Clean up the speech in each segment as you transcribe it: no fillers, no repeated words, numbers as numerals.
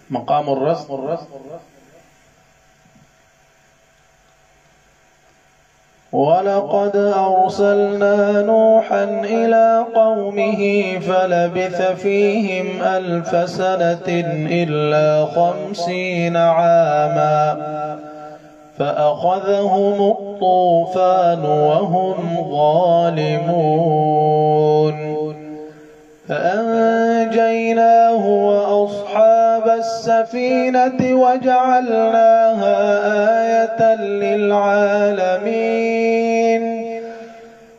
مقام الرسم. ولقد أرسلنا نوحا إلى قومه فلبث فيهم 1000 سنة إلا 50 عاما فأخذهم الطوفان وهم ظالمون فأنجيناه وأصحاب السفينة وجعلناها آية للعالمين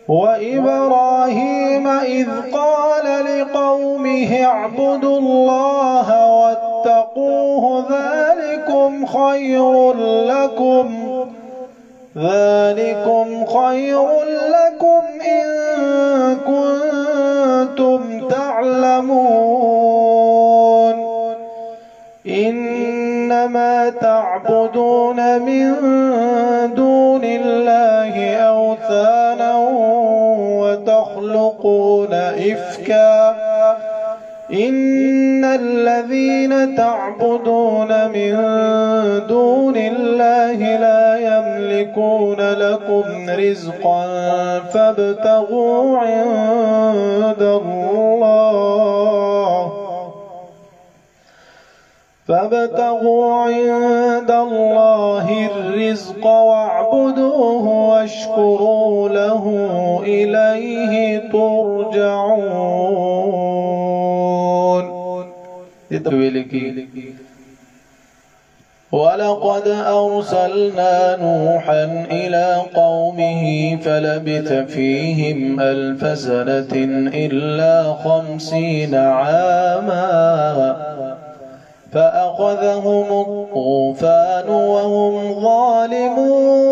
وإبراهيم إذ قال لقومه اعبدوا الله واتقوه ذلكم خير لكم إن كنتم تعلمون إنما تعبدون من دون الله أوثانا وتخلقون إفكا إن الذين تعبدون من دون الله لا يملكون لكم رزقا فابتغوا عند الله الرزق واعبدوه واشكروا له إليه ترجعون. ولقد أرسلنا نوحا إلى قومه فلبث فيهم 1000 سنة إلا 50 عاما فأخذهم الطوفان وهم ظالمون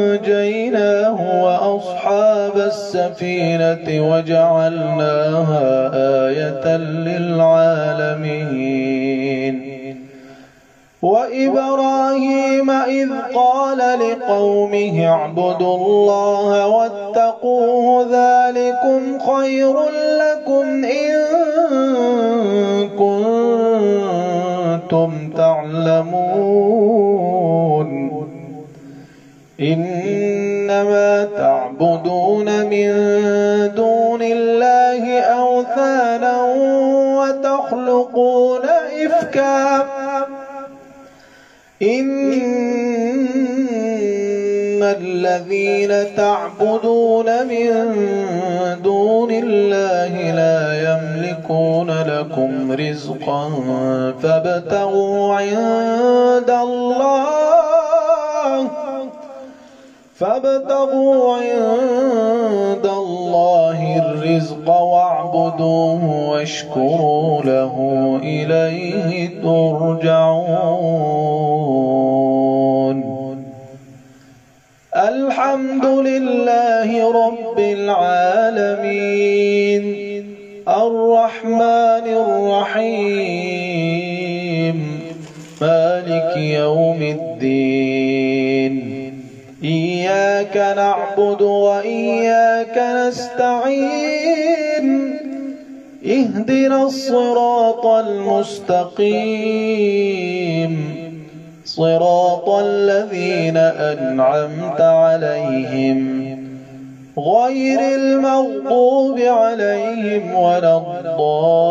فأنجيناه وأصحاب السفينة وجعلناها آية للعالمين وإبراهيم إذ قال لقومه اعبدوا الله واتقوه ذلكم خير لكم إن كنتم تعلمون إنما تعبدون من دون الله أوثانا وتخلقون إفكا إن الذين تعبدون من دون الله لا يملكون لكم رزقا فابتغوا عند الله الرزق واعبدوه واشكروا له إليه ترجعون. الحمد لله رب العالمين الرحمن الرحيم مالك يوم الدين إياك نعبد وإياك نستعين اهدنا الصراط المستقيم صراط الذين أنعمت عليهم غير المغضوب عليهم ولا الضالين